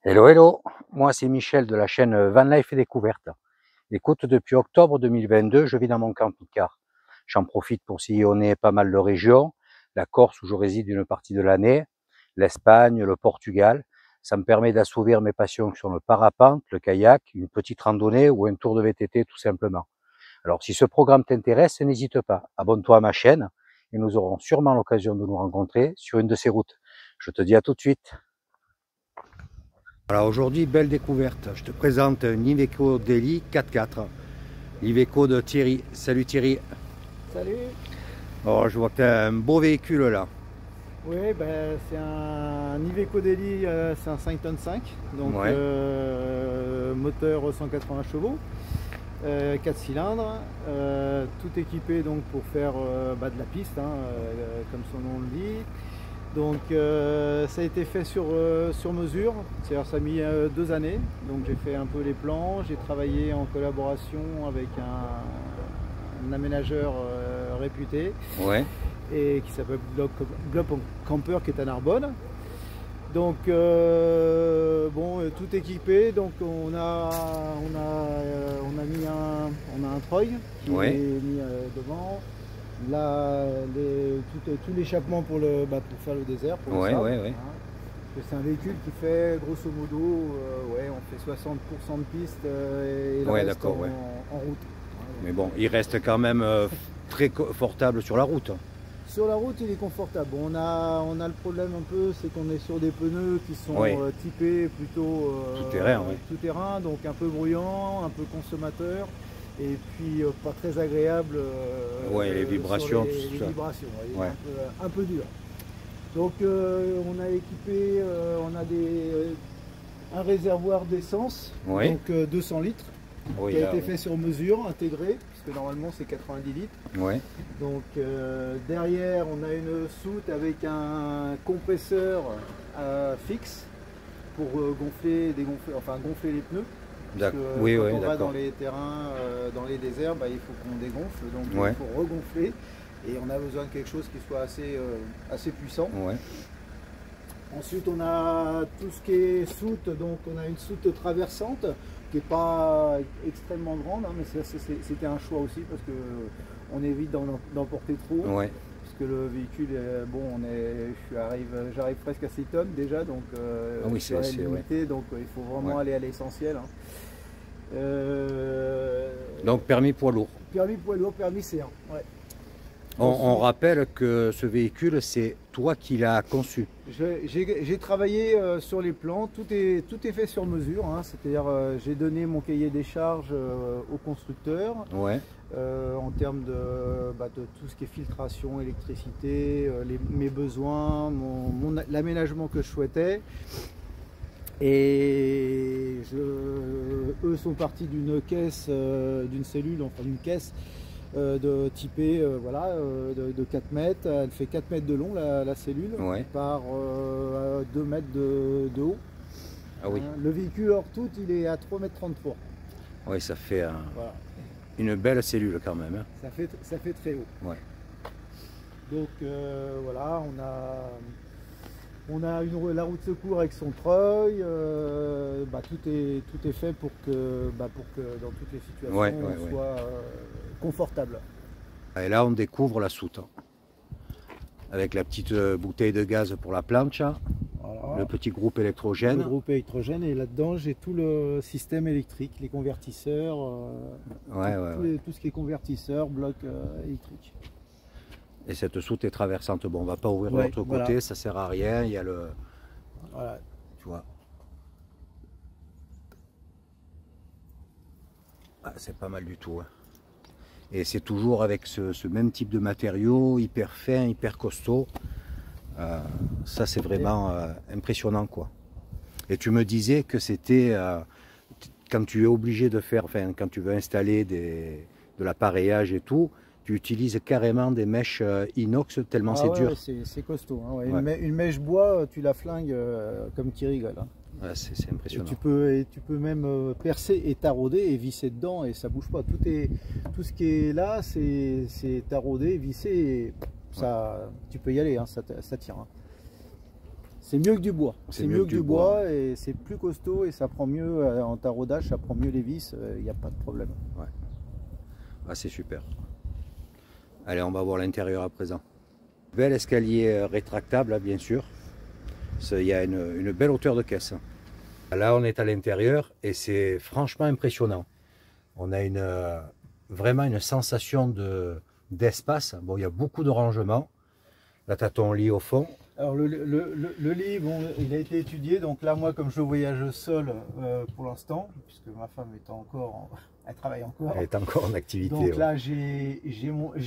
Hello, hello, moi c'est Michel de la chaîne Van Life et Découverte. Écoute, depuis octobre 2022, je vis dans mon camping-car. J'en profite pour sillonner pas mal de régions, la Corse où je réside une partie de l'année, l'Espagne, le Portugal. Ça me permet d'assouvir mes passions sur le parapente, le kayak, une petite randonnée ou un tour de VTT tout simplement. Alors si ce programme t'intéresse, n'hésite pas, abonne-toi à ma chaîne et nous aurons sûrement l'occasion de nous rencontrer sur une de ces routes. Je te dis à tout de suite. Alors aujourd'hui, belle découverte. Je te présente un Iveco Daily 4x4. L'Iveco de Thierry. Salut Thierry. Salut. Alors je vois que tu as un beau véhicule là. Oui, ben, c'est un Iveco Daily, c'est un 5 tonnes 5, donc Ouais. moteur 180 chevaux, 4 cylindres, tout équipé donc pour faire de la piste, comme son nom le dit. Donc ça a été fait sur mesure, c'est-à-dire ça a mis 2 années, donc j'ai fait un peu les plans, j'ai travaillé en collaboration avec un aménageur réputé. Ouais. Et qui s'appelle Globe Camper, qui est à Narbonne. Donc bon, tout équipé. Donc on a un treuil qui Ouais. est mis devant. Là, tout l'échappement pour faire le désert, pour le sable, Ouais. hein. C'est un véhicule qui fait grosso modo, ouais, on fait 60% de piste et le Ouais, reste d'accord, ouais. en route. Mais bon, il reste quand même très confortable sur la route. Sur la route, il est confortable. On a le problème un peu, c'est qu'on est sur des pneus qui sont Ouais. typés plutôt Tout-terrain, ouais. tout-terrain, donc un peu bruyant, un peu consommateur, et puis pas très agréable. Ouais, les vibrations, sur tout ça. vibrations, ouais, Ouais. un peu dur. Donc on a équipé, on a un réservoir d'essence, Ouais. donc 200 litres, Oui, qui a là, été ouais. fait sur mesure, intégré, puisque normalement c'est 90 litres. Ouais. Donc derrière on a une soute avec un compresseur fixe pour gonfler les pneus. Parce que Oui, quand oui, on va d'accord. dans les terrains, dans les déserts, il faut qu'on dégonfle, donc Ouais. il faut regonfler et on a besoin de quelque chose qui soit assez puissant. Ouais. Ensuite on a tout ce qui est soute, donc on a une soute traversante qui n'est pas extrêmement grande, hein, mais c'était un choix aussi parce que on évite d'en porter trop. Ouais. Parce que le véhicule, bon, j'arrive presque à 6 tonnes déjà, donc Ah oui, c'est limité, ouais. donc il faut vraiment Ouais. aller à l'essentiel, hein. Donc permis poids lourd. Permis poids lourd, permis C1. Ouais. On rappelle que ce véhicule, c'est toi qui l'as conçu. J'ai travaillé sur les plans, tout est fait sur mesure, hein, c'est-à-dire j'ai donné mon cahier des charges au constructeur. Ouais. En termes de tout ce qui est filtration, électricité, mes besoins, l'aménagement que je souhaitais. Et eux sont partis d'une caisse, d'une cellule, enfin d'une caisse typée de 4 mètres. Elle fait 4 mètres de long la cellule, Ouais. par 2 mètres de haut. Ah oui. Hein, le véhicule hors tout, il est à 3 mètres 33. Oui, ça fait Voilà. une belle cellule quand même. Hein. Ça fait très haut. Ouais. Donc voilà, on a la roue de secours avec son treuil, tout est fait pour que dans toutes les situations on soit confortable. Et là on découvre la soute. Avec la petite bouteille de gaz pour la planche, Voilà. le petit groupe électrogène. Le groupe électrogène, et là-dedans j'ai tout le système électrique, les convertisseurs, tout ce qui est convertisseur, bloc électrique. Et cette soute est traversante. Bon, on va pas ouvrir de l'autre côté, ça sert à rien. Il y a le... Voilà. Tu vois. Ah, c'est pas mal du tout. Hein. Et c'est toujours avec ce même type de matériaux, hyper fin, hyper costaud. Ça, c'est vraiment impressionnant, quoi. Et tu me disais que c'était quand tu es obligé de faire, enfin, quand tu veux installer de l'appareillage et tout, tu utilises carrément des mèches inox tellement c'est dur. Ouais, c'est costaud. Hein, ouais. Ouais. Une mèche bois, tu la flingues comme qui rigole. Hein. Ouais, c'est impressionnant. Et tu peux même percer et tarauder et visser dedans et ça bouge pas. Tout ce qui est là, c'est taraudé, vissé et ça, tu peux y aller, hein, ça tire. Hein. C'est mieux que du bois. C'est mieux que du bois. Et c'est plus costaud et ça prend mieux en taraudage, ça prend mieux les vis, il n'y a pas de problème. Ouais. Ah, c'est super. Allez, on va voir l'intérieur à présent. Bel escalier rétractable, là, bien sûr. Il y a une belle hauteur de caisse. Là, on est à l'intérieur et c'est franchement impressionnant. On a vraiment une sensation d'espace. Bon, il y a beaucoup de rangements. Là, tu as ton lit au fond. Alors le lit, bon, il a été étudié, donc là moi comme je voyage seul pour l'instant, puisque ma femme est encore, elle travaille encore. Elle est encore en activité. Donc là j'ai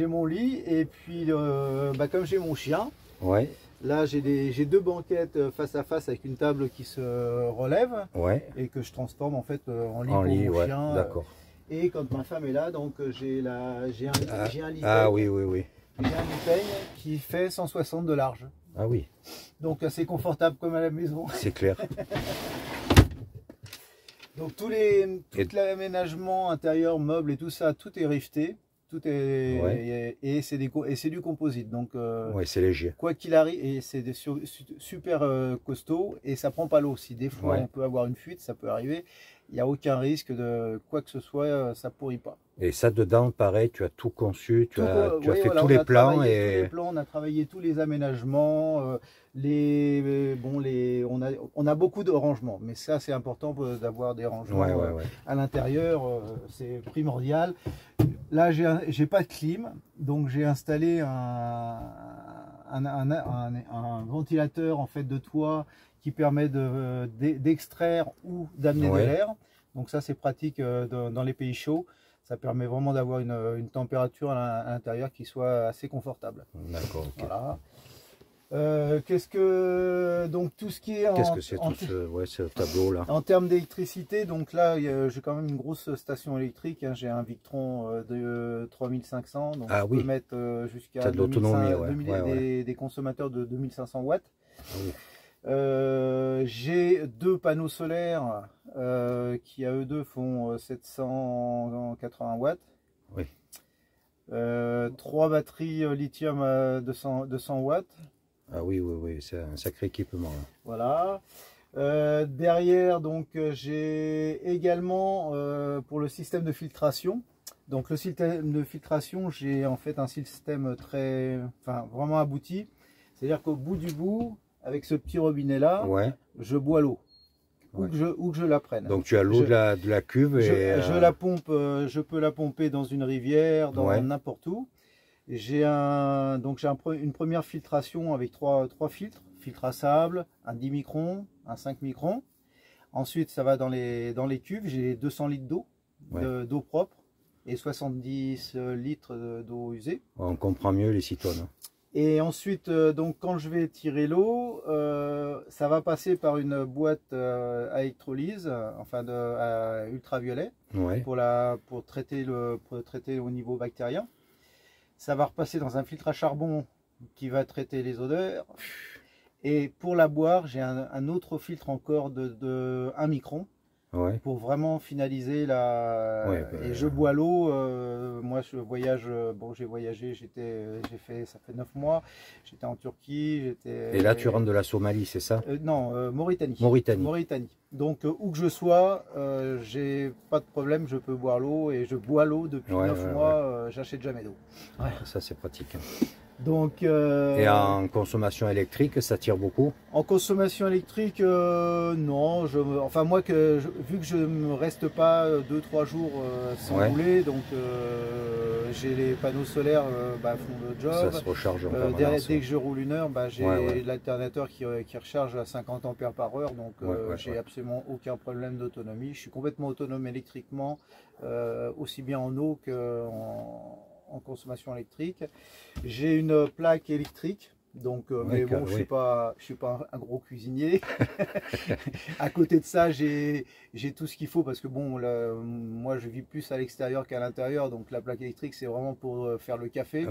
mon lit et puis comme j'ai mon chien, ouais. Là j'ai deux banquettes face à face avec une table qui se relève ouais. et que je transforme en fait en lit en pour lit, mon ouais, chien. D'accord. Et quand ma femme est là, donc j'ai un lit. Ah oui, oui, oui. J'ai un lit qui fait 160 de large. Ah oui. Donc assez confortable comme à la maison. C'est clair. Donc tout l'aménagement intérieur, meubles et tout ça, tout est rifté. Tout est ouais. et c'est du composite. Donc ouais, c'est léger. Quoi qu'il arrive, et c'est super costaud et ça prend pas l'eau. Si des fois ouais. on peut avoir une fuite, ça peut arriver. Il n'y a aucun risque de quoi que ce soit, ça pourrit pas. Et ça dedans, pareil, tu as tout conçu, tu as fait voilà, tous les plans. Tous les plans, on a travaillé tous les aménagements, on a beaucoup de rangements, mais ça c'est important d'avoir des rangements à l'intérieur, c'est primordial. Là, j'ai pas de clim, donc j'ai installé un ventilateur en fait de toit qui permet d'extraire ou d'amener de l'air. Donc ça c'est pratique dans les pays chauds. Ça permet vraiment d'avoir une température à l'intérieur qui soit assez confortable. D'accord. Okay. Voilà. Donc tout ce qui est qu'est-ce que c'est tout ce tableau là en termes d'électricité, donc là j'ai quand même une grosse station électrique, hein, j'ai un Victron de 3500, donc je peux mettre jusqu'à des consommateurs de 2500 watts. Oui. J'ai deux panneaux solaires qui à eux deux font 780 watts. Oui. 3 batteries lithium à 200 watts. Ah oui, oui, oui, c'est un sacré équipement. Là. Voilà. Derrière, donc j'ai également pour le système de filtration. Donc le système de filtration, j'ai en fait un système vraiment abouti. C'est-à-dire qu'au bout du bout, avec ce petit robinet là, je bois l'eau. Où que je la prenne. Donc tu as l'eau de la cuve et je la pompe, je peux la pomper dans une rivière, dans n'importe où. J'ai une première filtration avec trois filtres, filtre à sable, un 10 microns, un 5 microns. Ensuite ça va dans les cuves, j'ai 200 litres d'eau, d'eau propre et 70 litres d'eau usée. On comprend mieux les citoyens. Et ensuite, donc quand je vais tirer l'eau, ça va passer par une boîte à électrolyse, enfin à ultraviolet, pour traiter au niveau bactérien. Ça va repasser dans un filtre à charbon qui va traiter les odeurs. Et pour la boire, j'ai un autre filtre encore de 1 micron. Pour vraiment finaliser et je bois l'eau. Moi je voyage, j'ai voyagé, ça fait 9 mois, j'étais en Turquie, et là tu rentres de la Somalie, c'est ça? Non, Mauritanie. Donc où que je sois, j'ai pas de problème, je peux boire l'eau et je bois l'eau depuis 9 mois, j'achète jamais d'eau. Ça c'est pratique. Donc, et en consommation électrique, ça tire beaucoup? En consommation électrique, non. Moi, vu que je ne me reste pas 2-3 jours sans rouler, donc j'ai les panneaux solaires font le job. Ça se recharge en dès que je roule 1 heure, j'ai l'alternateur qui recharge à 50 ampères par heure, donc j'ai absolument aucun problème d'autonomie. Je suis complètement autonome électriquement, aussi bien en eau qu'en consommation électrique. J'ai une plaque électrique, donc mais bon, je suis pas un gros cuisinier. À côté de ça, j'ai tout ce qu'il faut parce que bon, moi je vis plus à l'extérieur qu'à l'intérieur, donc la plaque électrique c'est vraiment pour faire le café.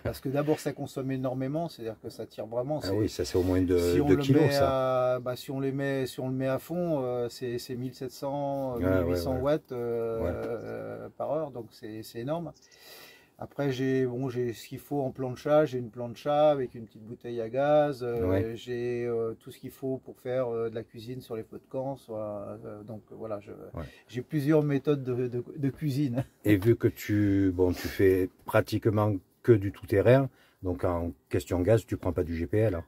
Parce que d'abord ça consomme énormément, c'est-à-dire que ça tire vraiment. Ah oui, ça c'est au moins 2 kilos ça. Si on le met à fond, c'est 1700, 1800 watts par heure, donc c'est énorme. Après, j'ai ce qu'il faut en plancha. J'ai une plancha avec une petite bouteille à gaz. Ouais. J'ai tout ce qu'il faut pour faire de la cuisine sur les feux de camp. Donc voilà, Ouais. j'ai plusieurs méthodes de cuisine. Et vu que tu fais pratiquement que du tout-terrain, donc en question gaz, tu prends pas du GPL. Hein.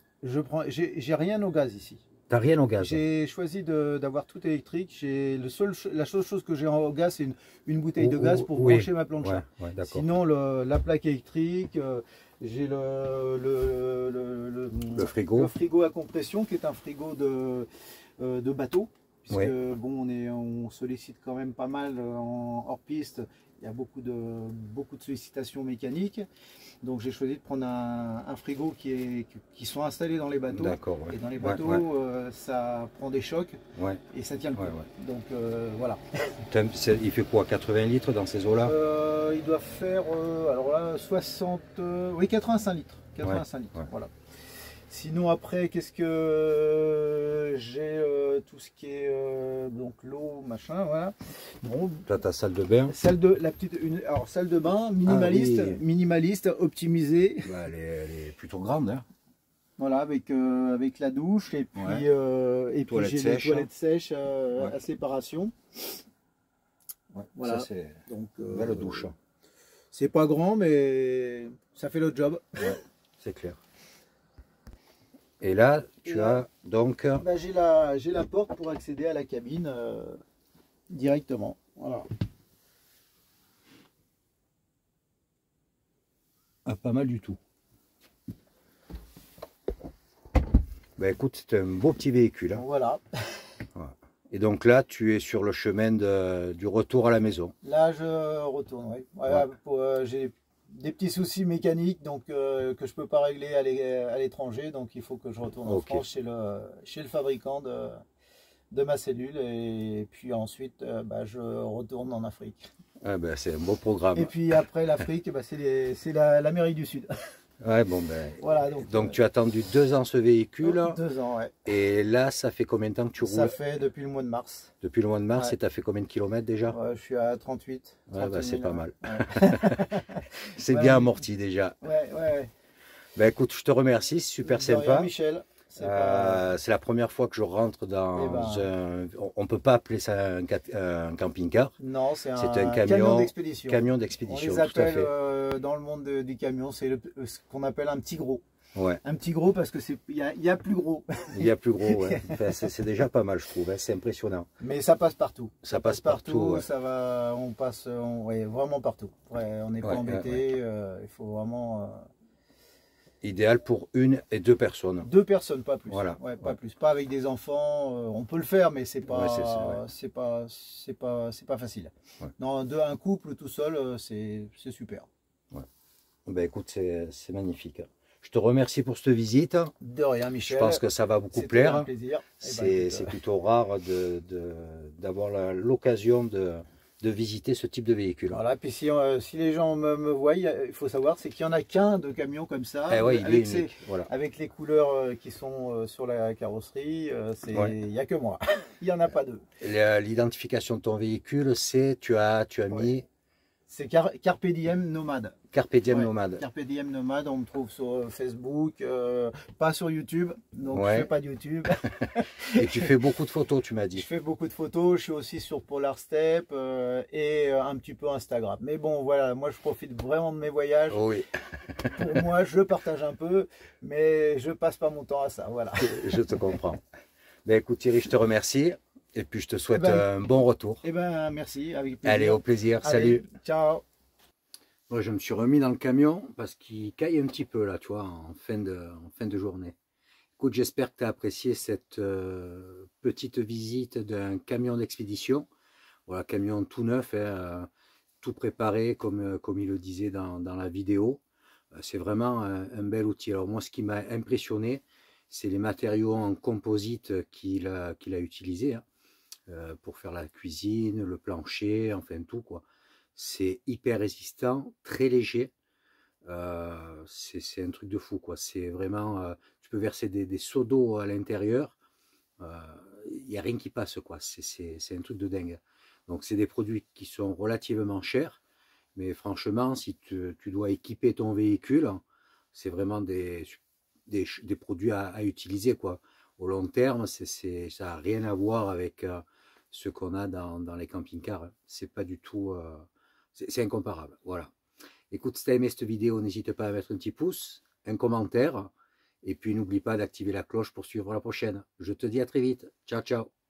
J'ai rien au gaz ici. T'as rien au gaz. J'ai choisi d'avoir tout électrique. La seule chose que j'ai au gaz, c'est une bouteille de gaz pour oui. brancher ma plancha. Ouais, Sinon, la plaque électrique, j'ai le frigo. Le frigo à compression qui est un frigo de bateau. Puisque Ouais. bon, on sollicite quand même pas mal hors piste. Il y a beaucoup de sollicitations mécaniques. Donc j'ai choisi de prendre un frigo qui sont installés dans les bateaux. D'accord. Ouais. Et dans les bateaux, ça prend des chocs et ça tient le coup. Donc voilà. Il fait quoi, 80 litres dans ces eaux-là? Il doit faire, alors là, 85 litres. 85 litres, voilà. Sinon après, qu'est-ce que j'ai tout ce qui est donc l'eau, machin, voilà. Bon, tu as ta salle de bain. Salle de bain minimaliste, minimaliste, optimisée. Bah, elle est plutôt grande, hein. Voilà, avec la douche et puis j'ai les toilettes sèches à séparation. Ouais, voilà. Ça c'est belle douche. C'est pas grand, mais ça fait le job. Ouais, c'est clair. Et là, tu as donc... Bah, j'ai la porte pour accéder à la cabine directement. Voilà. Ah, pas mal du tout. Bah, écoute, c'est un beau petit véhicule. Hein. Voilà. Et donc là, tu es sur le chemin du retour à la maison. Là, je retourne, oui. Voilà, j'ai des petits soucis mécaniques donc, que je ne peux pas régler à l'étranger. Donc, il faut que je retourne en France chez le fabricant de ma cellule. Et puis ensuite, je retourne en Afrique. Ah ben, c'est un beau programme. Et puis après l'Afrique, c'est l'Amérique du Sud. Ouais, bon, ben, voilà, donc tu as attendu 2 ans ce véhicule. 2 ans, ouais. Et là, ça fait combien de temps que tu roules? Ça fait depuis le mois de mars. Depuis le mois de mars, et tu as fait combien de kilomètres déjà? Je suis à 38. Ouais, bah, c'est pas mal. Ouais. C'est bien amorti déjà. Ouais. Ben, écoute, je te remercie, c'est super sympa. Michel. C'est la première fois que je rentre dans un... On ne peut pas appeler ça un camping-car. Non, c'est un camion d'expédition. Camion d'expédition, on les appelle dans le monde du camion, c'est ce qu'on appelle un petit gros. Ouais. Un petit gros parce que il y a plus gros. Il y a plus gros, ouais. Enfin, c'est déjà pas mal, je trouve. Hein. C'est impressionnant. Mais ça passe partout. Ça passe partout. Ouais. Ça va, on passe vraiment partout. Ouais, on n'est pas embêté. Il faut vraiment... Idéal pour 1 et 2 personnes. 2 personnes, pas plus. Voilà. Ouais, pas plus. Pas avec des enfants. On peut le faire, mais c'est pas, c'est pas facile. Ouais. Non, un couple tout seul, c'est super. Ouais. Ben écoute, c'est magnifique. Je te remercie pour cette visite. De rien, Michel. Je pense que ça va beaucoup plaire. C'est un plaisir. C'est plutôt rare d'avoir l'occasion de visiter ce type de véhicule. Voilà, puis si les gens me voient, il faut savoir, c'est qu'il n'y en a qu'un de camion comme ça, avec les couleurs qui sont sur la carrosserie, il n'y a que moi, il n'y en a pas deux. L'identification de ton véhicule, c'est, tu as mis... C'est Carpe Diem Nomade. Carpe Diem Nomade. Carpe Diem Nomade, on me trouve sur Facebook, pas sur YouTube, donc je ne fais pas de YouTube. Et tu fais beaucoup de photos, tu m'as dit. Je fais beaucoup de photos, je suis aussi sur Polar Step et un petit peu Instagram. Mais bon, voilà, moi je profite vraiment de mes voyages. Oh oui. Pour moi, je partage un peu, mais je passe pas mon temps à ça, voilà. Je te comprends. Ben, écoute Thierry, je te remercie. Et puis je te souhaite un bon retour. Merci, avec plaisir. Allez, au plaisir, salut. Ciao. Moi, je me suis remis dans le camion parce qu'il caille un petit peu là, tu vois, en fin de journée. Écoute, j'espère que tu as apprécié cette petite visite d'un camion d'expédition. Voilà, camion tout neuf, tout préparé comme il le disait dans la vidéo. C'est vraiment un bel outil. Alors moi, ce qui m'a impressionné, c'est les matériaux en composite qu'il a utilisés. Hein. Pour faire la cuisine, le plancher, enfin tout quoi. C'est hyper résistant, très léger. C'est un truc de fou quoi. C'est vraiment, tu peux verser des seaux d'eau à l'intérieur. Il n'y a rien qui passe quoi. C'est un truc de dingue. Donc c'est des produits qui sont relativement chers, Mais franchement, si tu dois équiper ton véhicule, c'est vraiment des produits à utiliser, quoi. Au long terme, ça n'a rien à voir avec ce qu'on a dans les camping-cars. C'est pas du tout... c'est incomparable. Voilà. Écoute, si tu as aimé cette vidéo, n'hésite pas à mettre un petit pouce, un commentaire, et puis n'oublie pas d'activer la cloche pour suivre la prochaine. Je te dis à très vite. Ciao, ciao.